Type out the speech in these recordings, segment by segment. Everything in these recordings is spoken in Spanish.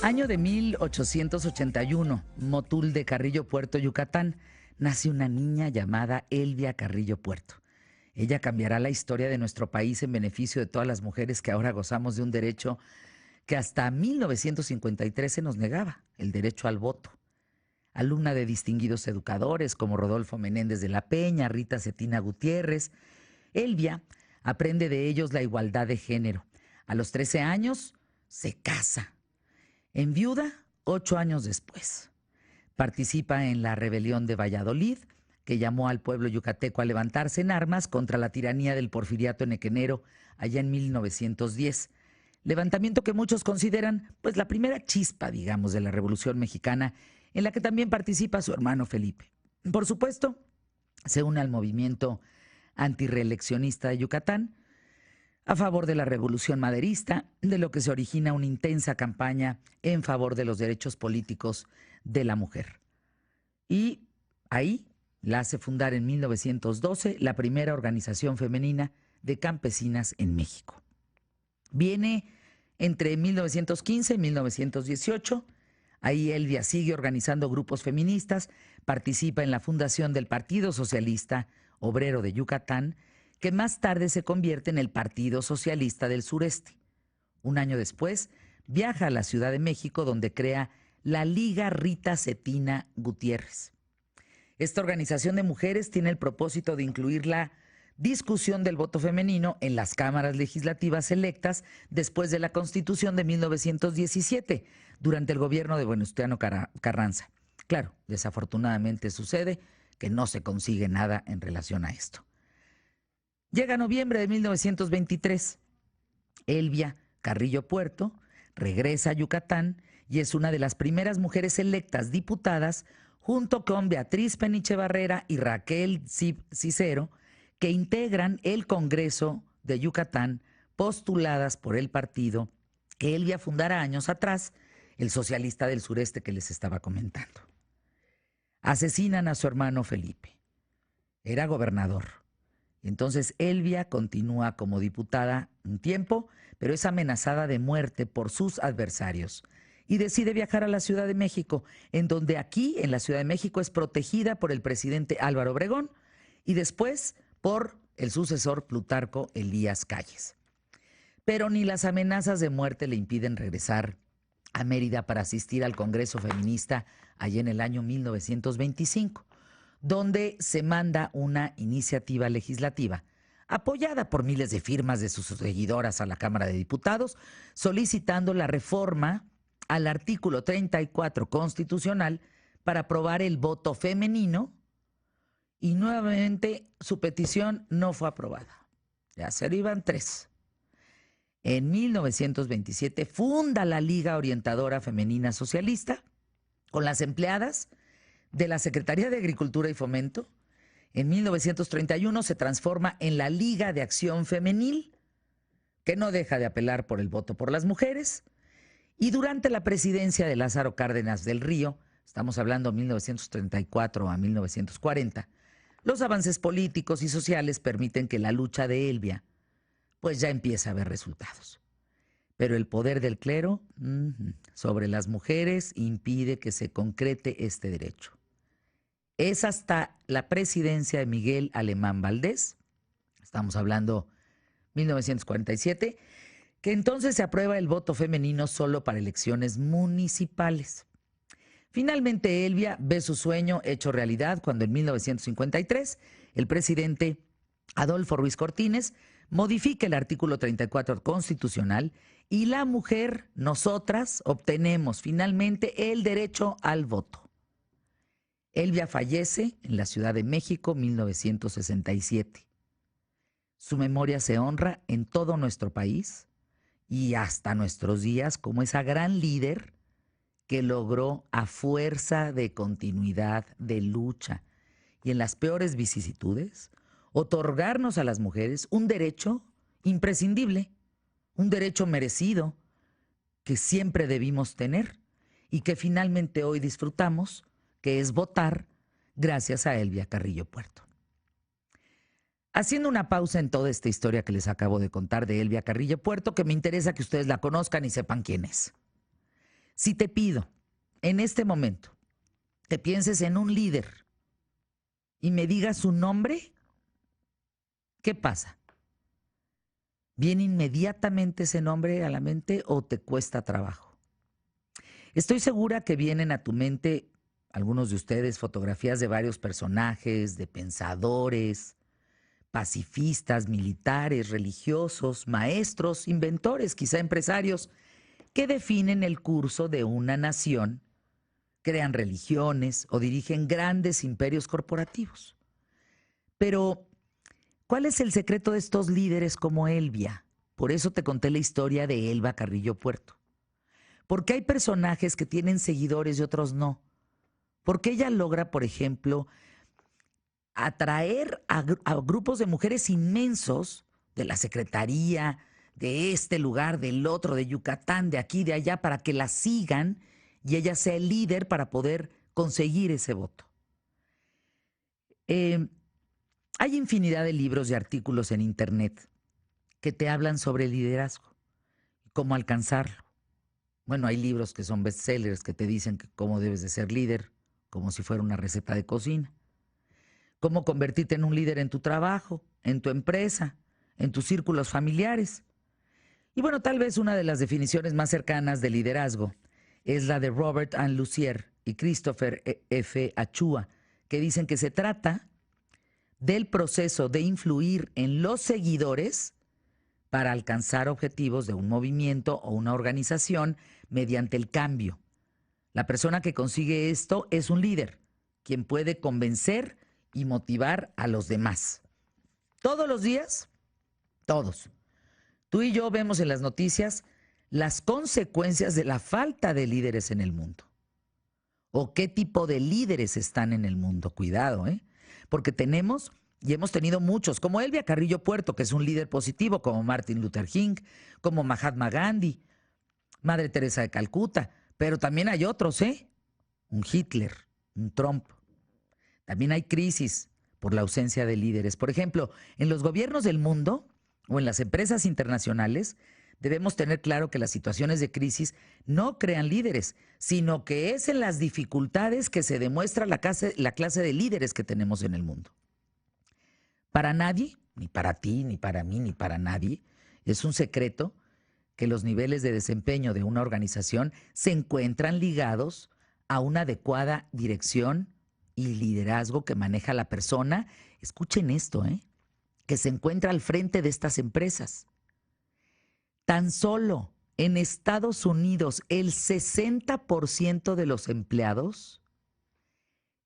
Año de 1881, Motul de Carrillo Puerto, Yucatán, nace una niña llamada Elvia Carrillo Puerto. Ella cambiará la historia de nuestro país en beneficio de todas las mujeres que ahora gozamos de un derecho que hasta 1953 se nos negaba, el derecho al voto. Alumna de distinguidos educadores como Rodolfo Menéndez de la Peña, Rita Cetina Gutiérrez, Elvia aprende de ellos la igualdad de género. A los 13 años se casa. Enviuda 8 años después. Participa en la rebelión de Valladolid, que llamó al pueblo yucateco a levantarse en armas contra la tiranía del porfiriato enequenero allá en 1910. Levantamiento que muchos consideran pues la primera chispa, digamos, de la Revolución Mexicana, en la que también participa su hermano Felipe. Por supuesto, se une al movimiento antirreeleccionista de Yucatán, a favor de la revolución maderista, de lo que se origina una intensa campaña en favor de los derechos políticos de la mujer. Y ahí la hace fundar en 1912 la primera organización femenina de campesinas en México. Viene entre 1915 y 1918. Ahí Elvia sigue organizando grupos feministas, participa en la fundación del Partido Socialista Obrero de Yucatán, que más tarde se convierte en el Partido Socialista del Sureste. Un año después, viaja a la Ciudad de México, donde crea la Liga Rita Cetina Gutiérrez. Esta organización de mujeres tiene el propósito de incluir la discusión del voto femenino en las cámaras legislativas electas después de la Constitución de 1917, durante el gobierno de Venustiano Carranza. Claro, desafortunadamente sucede que no se consigue nada en relación a esto. Llega noviembre de 1923. Elvia Carrillo Puerto regresa a Yucatán y es una de las primeras mujeres electas diputadas, junto con Beatriz Peniche Barrera y Raquel Cicero, que integran el Congreso de Yucatán, postuladas por el partido que Elvia fundara años atrás, el Socialista del Sureste que les estaba comentando. Asesinan a su hermano Felipe. Era gobernador. Entonces Elvia continúa como diputada un tiempo, pero es amenazada de muerte por sus adversarios y decide viajar a la Ciudad de México, en donde aquí, en la Ciudad de México, es protegida por el presidente Álvaro Obregón y después por el sucesor Plutarco Elías Calles. Pero ni las amenazas de muerte le impiden regresar a Mérida para asistir al Congreso Feminista allá en el año 1925. Donde se manda una iniciativa legislativa apoyada por miles de firmas de sus seguidoras a la Cámara de Diputados, solicitando la reforma al artículo 34 constitucional para aprobar el voto femenino, y nuevamente su petición no fue aprobada. Ya se iban 3. En 1927 funda la Liga Orientadora Femenina Socialista con las empleadas de la Secretaría de Agricultura y Fomento. En 1931 se transforma en la Liga de Acción Femenil, que no deja de apelar por el voto por las mujeres. Y durante la presidencia de Lázaro Cárdenas del Río, estamos hablando de 1934 a 1940, los avances políticos y sociales permiten que la lucha de Elvia pues ya empiece a ver resultados. Pero el poder del clero sobre las mujeres impide que se concrete este derecho. Es hasta la presidencia de Miguel Alemán Valdés, estamos hablando 1947, que entonces se aprueba el voto femenino solo para elecciones municipales. Finalmente, Elvia ve su sueño hecho realidad cuando en 1953 el presidente Adolfo Ruiz Cortines modifica el artículo 34 constitucional y la mujer, nosotras, obtenemos finalmente el derecho al voto. Elvia fallece en la Ciudad de México, 1967. Su memoria se honra en todo nuestro país y hasta nuestros días como esa gran líder que logró, a fuerza de continuidad, de lucha y en las peores vicisitudes, otorgarnos a las mujeres un derecho imprescindible, un derecho merecido que siempre debimos tener y que finalmente hoy disfrutamos, que es votar gracias a Elvia Carrillo Puerto. Haciendo una pausa en toda esta historia que les acabo de contar de Elvia Carrillo Puerto, que me interesa que ustedes la conozcan y sepan quién es. Si te pido en este momento que pienses en un líder y me digas su nombre, ¿qué pasa? ¿Viene inmediatamente ese nombre a la mente o te cuesta trabajo? Estoy segura que vienen a tu mente, algunos de ustedes, fotografías de varios personajes, de pensadores, pacifistas, militares, religiosos, maestros, inventores, quizá empresarios, que definen el curso de una nación, crean religiones o dirigen grandes imperios corporativos. Pero, ¿cuál es el secreto de estos líderes como Elvia? Por eso te conté la historia de Elba Carrillo Puerto. Porque hay personajes que tienen seguidores y otros no. Porque ella logra, por ejemplo, atraer a grupos de mujeres inmensos de la secretaría, de este lugar, del otro, de Yucatán, de aquí, de allá, para que la sigan y ella sea el líder para poder conseguir ese voto. Eh, Hay infinidad de libros y artículos en internet que te hablan sobre el liderazgo, cómo alcanzarlo. Bueno, hay libros que son bestsellers que te dicen cómo debes de ser líder, como si fuera una receta de cocina. Cómo convertirte en un líder en tu trabajo, en tu empresa, en tus círculos familiares. Y bueno, tal vez una de las definiciones más cercanas de liderazgo es la de Robert Ann Lucier y Christopher F. Achua, que dicen que se trata del proceso de influir en los seguidores para alcanzar objetivos de un movimiento o una organización mediante el cambio. La persona que consigue esto es un líder, quien puede convencer y motivar a los demás. Todos los días, todos. Tú y yo vemos en las noticias las consecuencias de la falta de líderes en el mundo. O qué tipo de líderes están en el mundo. Cuidado, ¿eh? Porque tenemos y hemos tenido muchos, como Elvia Carrillo Puerto, que es un líder positivo, como Martin Luther King, como Mahatma Gandhi, Madre Teresa de Calcuta. Pero también hay otros, ¿eh? Un Hitler, un Trump. También hay crisis por la ausencia de líderes. Por ejemplo, en los gobiernos del mundo o en las empresas internacionales, debemos tener claro que las situaciones de crisis no crean líderes, sino que es en las dificultades que se demuestra la clase de líderes que tenemos en el mundo. Para nadie, ni para ti, ni para mí, ni para nadie, es un secreto que los niveles de desempeño de una organización se encuentran ligados a una adecuada dirección y liderazgo que maneja la persona, escuchen esto, que se encuentra al frente de estas empresas. Tan solo en Estados Unidos el 60% de los empleados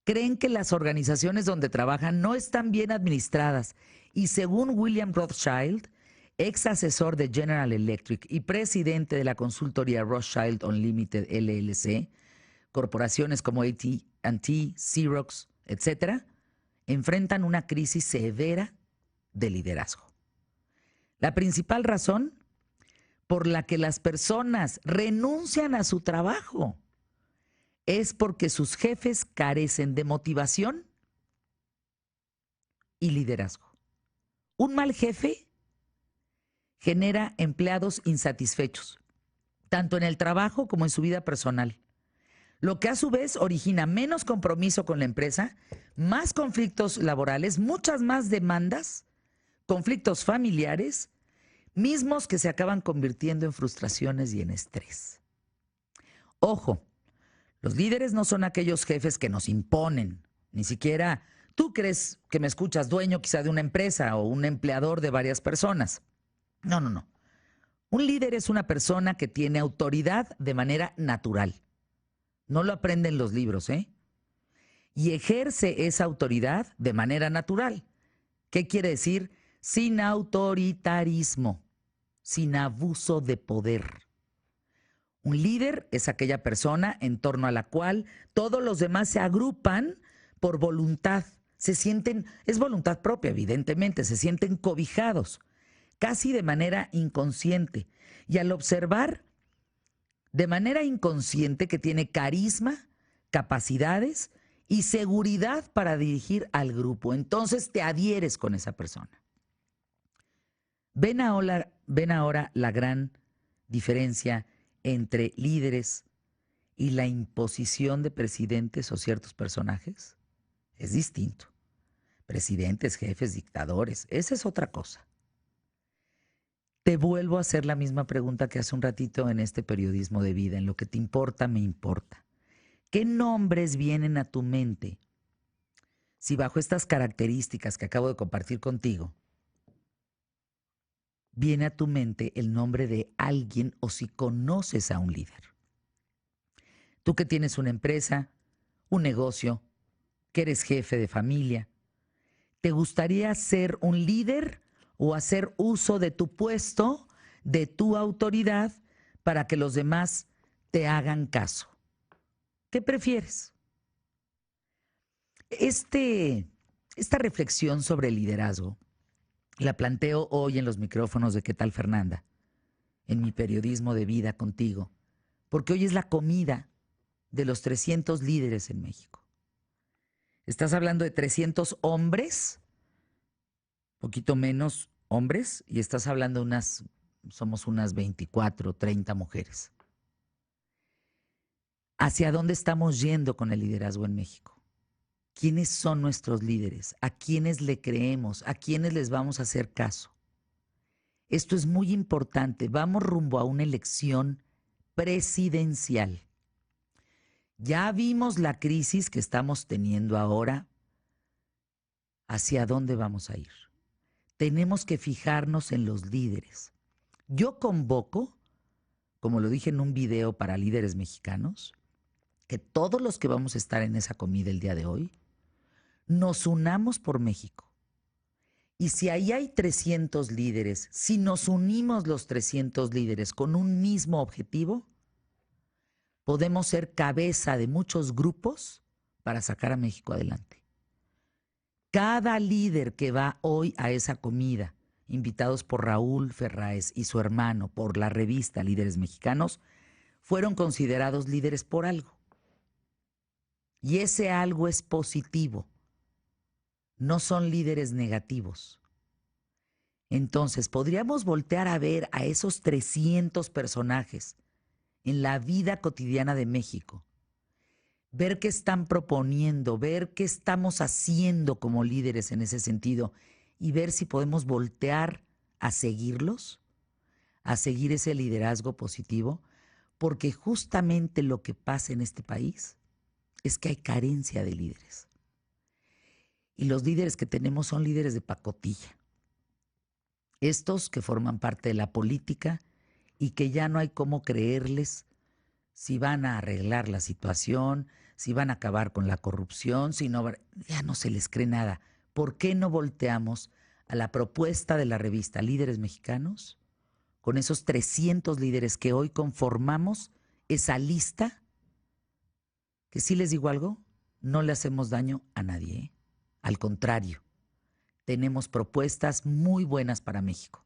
creen que las organizaciones donde trabajan no están bien administradas y según William Rothschild, ex asesor de General Electric y presidente de la consultoría Rothschild Unlimited LLC, corporaciones como AT&T, Xerox, etcétera, enfrentan una crisis severa de liderazgo. La principal razón por la que las personas renuncian a su trabajo es porque sus jefes carecen de motivación y liderazgo. Un mal jefe genera empleados insatisfechos, tanto en el trabajo como en su vida personal, lo que a su vez origina menos compromiso con la empresa, más conflictos laborales, muchas más demandas, conflictos familiares, mismos que se acaban convirtiendo en frustraciones y en estrés. Ojo, los líderes no son aquellos jefes que nos imponen, ni siquiera tú crees que me escuchas dueño quizá de una empresa o un empleador de varias personas. No, no, no. Un líder es una persona que tiene autoridad de manera natural. No lo aprenden los libros, ¿eh? Y ejerce esa autoridad de manera natural. ¿Qué quiere decir? Sin autoritarismo, sin abuso de poder. Un líder es aquella persona en torno a la cual todos los demás se agrupan por voluntad. Se sienten, es voluntad propia, evidentemente, se sienten cobijados, casi de manera inconsciente. Y al observar de manera inconsciente que tiene carisma, capacidades y seguridad para dirigir al grupo, entonces te adhieres con esa persona. Ven ahora la gran diferencia entre líderes y la imposición de presidentes o ciertos personajes es distinto. Presidentes, jefes, dictadores, esa es otra cosa. Te vuelvo a hacer la misma pregunta que hace un ratito en este periodismo de vida, en lo que te importa, me importa. ¿Qué nombres vienen a tu mente si bajo estas características que acabo de compartir contigo, viene a tu mente el nombre de alguien o si conoces a un líder? Tú que tienes una empresa, un negocio, que eres jefe de familia, ¿te gustaría ser un líder o hacer uso de tu puesto, de tu autoridad, para que los demás te hagan caso? ¿Qué prefieres? Esta reflexión sobre el liderazgo la planteo hoy en los micrófonos de ¿Qué tal, Fernanda? En mi periodismo de vida contigo, porque hoy es la comida de los 300 líderes en México. Estás hablando de 300 hombres, poquito menos hombres, y estás hablando de somos unas 24, 30 mujeres. ¿Hacia dónde estamos yendo con el liderazgo en México? ¿Quiénes son nuestros líderes? ¿A quiénes le creemos? ¿A quiénes les vamos a hacer caso? Esto es muy importante. Vamos rumbo a una elección presidencial. Ya vimos la crisis que estamos teniendo ahora. ¿Hacia dónde vamos a ir? Tenemos que fijarnos en los líderes. Yo convoco, como lo dije en un video para líderes mexicanos, que todos los que vamos a estar en esa comida el día de hoy, nos unamos por México. Y si ahí hay 300 líderes, si nos unimos los 300 líderes con un mismo objetivo, podemos ser cabeza de muchos grupos para sacar a México adelante. Cada líder que va hoy a esa comida, invitados por Raúl Ferráez y su hermano por la revista Líderes Mexicanos, fueron considerados líderes por algo. Y ese algo es positivo. No son líderes negativos. Entonces, podríamos voltear a ver a esos 300 personajes en la vida cotidiana de México, ver qué están proponiendo, ver qué estamos haciendo como líderes en ese sentido y ver si podemos voltear a seguirlos, a seguir ese liderazgo positivo, porque justamente lo que pasa en este país es que hay carencia de líderes. Y los líderes que tenemos son líderes de pacotilla. Estos que forman parte de la política y que ya no hay cómo creerles si van a arreglar la situación, si van a acabar con la corrupción, si no, ya no se les cree nada. ¿Por qué no volteamos a la propuesta de la revista Líderes Mexicanos con esos 300 líderes que hoy conformamos esa lista? Que sí les digo algo, no le hacemos daño a nadie, ¿eh? Al contrario, tenemos propuestas muy buenas para México.